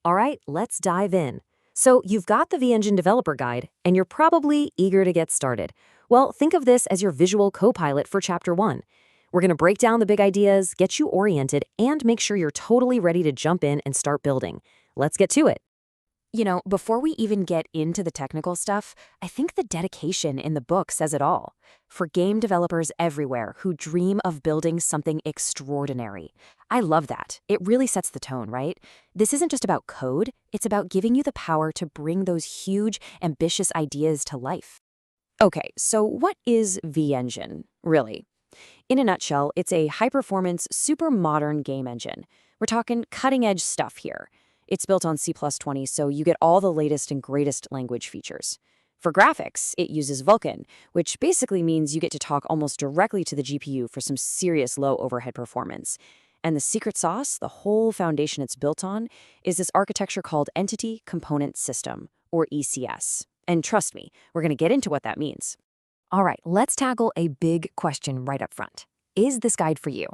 All right, let's dive in. So you've got the VEngine Developer Guide, and you're probably eager to get started. Well, think of this as your visual co-pilot for Chapter 1. We're going to break down the big ideas, get you oriented, and make sure you're totally ready to jump in and start building. Let's get to it. Before we even get into the technical stuff, I think the dedication in the book says it all. For game developers everywhere who dream of building something extraordinary. I love that. It really sets the tone, right? This isn't just about code, it's about giving you the power to bring those huge, ambitious ideas to life. Okay, so what is VEngine, really? In a nutshell, it's a high-performance, super modern game engine. We're talking cutting-edge stuff here. It's built on C++, so you get all the latest and greatest language features. For graphics, it uses Vulkan, which basically means you get to talk almost directly to the GPU for some serious low overhead performance. And the secret sauce, the whole foundation it's built on, is this architecture called Entity Component System, or ECS. And trust me, we're going to get into what that means. All right, let's tackle a big question right up front. Is this guide for you?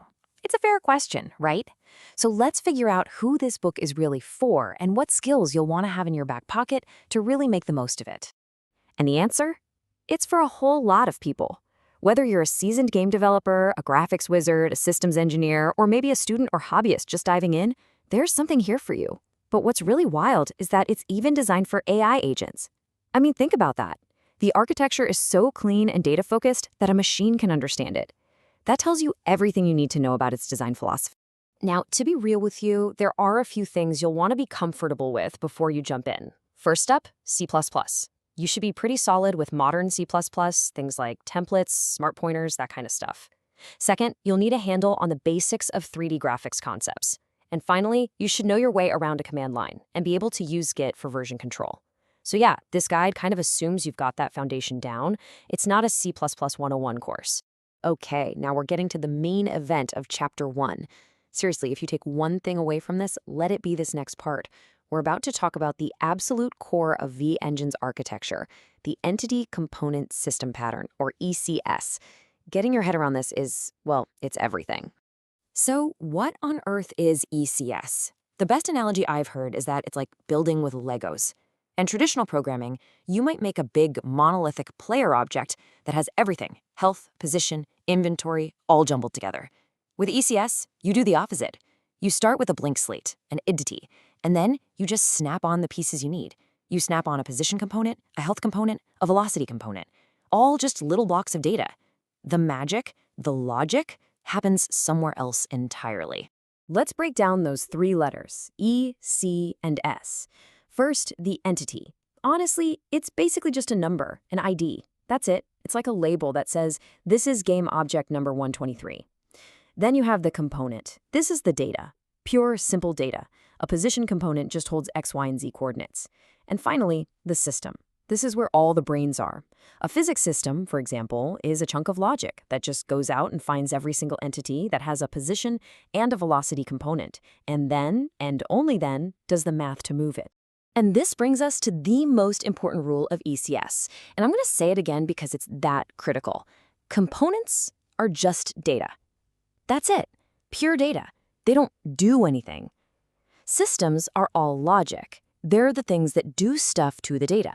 It's a fair question, right? So let's figure out who this book is really for and what skills you'll want to have in your back pocket to really make the most of it. And the answer? It's for a whole lot of people. Whether you're a seasoned game developer, a graphics wizard, a systems engineer, or maybe a student or hobbyist just diving in, there's something here for you. But what's really wild is that it's even designed for AI agents. I mean, think about that. The architecture is so clean and data-focused that a machine can understand it. That tells you everything you need to know about its design philosophy. Now, to be real with you, there are a few things you'll want to be comfortable with before you jump in. First up, C++. You should be pretty solid with modern C++, things like templates, smart pointers, that kind of stuff. Second, you'll need a handle on the basics of 3D graphics concepts. And finally, you should know your way around a command line and be able to use Git for version control. So yeah, this guide kind of assumes you've got that foundation down. It's not a C++ 101 course. Okay, now we're getting to the main event of Chapter 1. Seriously, if you take one thing away from this, let it be this next part. We're about to talk about the absolute core of VEngine's architecture, the Entity Component System Pattern, or ECS. Getting your head around this is, well, it's everything. So what on earth is ECS? The best analogy I've heard is that it's like building with Legos. In traditional programming, you might make a big monolithic player object that has everything, health, position, inventory, all jumbled together. With ECS, you do the opposite. You start with a blank slate, an entity, and then you just snap on the pieces you need. You snap on a position component, a health component, a velocity component, all just little blocks of data. The magic, the logic, happens somewhere else entirely. Let's break down those three letters, E, C, and S. First, the entity. Honestly, it's basically just a number, an ID. That's it. It's like a label that says, this is game object number 123. Then you have the component. This is the data. Pure, simple data. A position component just holds X, Y, and Z coordinates. And finally, the system. This is where all the brains are. A physics system, for example, is a chunk of logic that just goes out and finds every single entity that has a position and a velocity component, and then, and only then, does the math to move it. And this brings us to the most important rule of ECS. And I'm going to say it again because it's that critical. Components are just data. That's it. Pure data. They don't do anything. Systems are all logic. They're the things that do stuff to the data.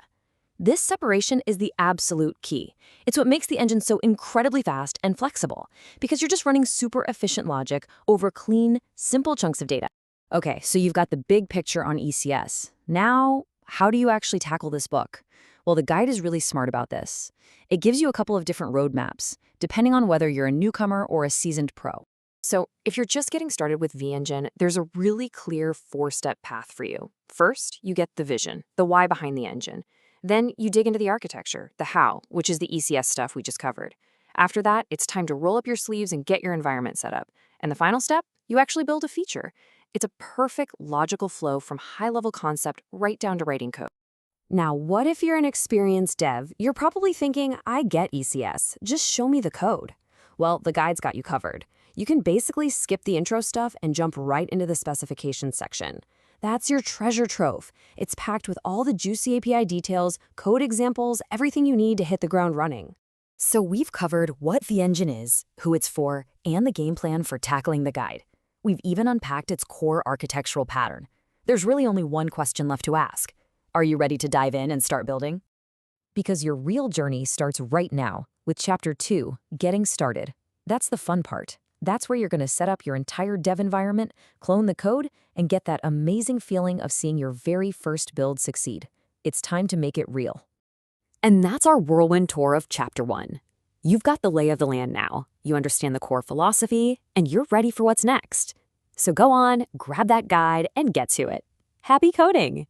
This separation is the absolute key. It's what makes the engine so incredibly fast and flexible, because you're just running super efficient logic over clean, simple chunks of data. Okay, so you've got the big picture on ECS. Now, how do you actually tackle this book? Well, the guide is really smart about this. It gives you a couple of different roadmaps, depending on whether you're a newcomer or a seasoned pro. So if you're just getting started with VEngine, there's a really clear 4-step path for you. First, you get the vision, the why behind the engine. Then you dig into the architecture, the how, which is the ECS stuff we just covered. After that, it's time to roll up your sleeves and get your environment set up. And the final step, you actually build a feature. It's a perfect logical flow from high-level concept right down to writing code. Now, what if you're an experienced dev? You're probably thinking, I get ECS, just show me the code. Well, the guide's got you covered. You can basically skip the intro stuff and jump right into the specifications section. That's your treasure trove. It's packed with all the juicy API details, code examples, everything you need to hit the ground running. So we've covered what VEngine is, who it's for, and the game plan for tackling the guide. We've even unpacked its core architectural pattern. There's really only one question left to ask. Are you ready to dive in and start building? Because your real journey starts right now with Chapter 2, Getting Started. That's the fun part. That's where you're going to set up your entire dev environment, clone the code, and get that amazing feeling of seeing your very first build succeed. It's time to make it real. And that's our whirlwind tour of Chapter 1. You've got the lay of the land now. You understand the core philosophy, and you're ready for what's next. So go on, grab that guide, and get to it. Happy coding!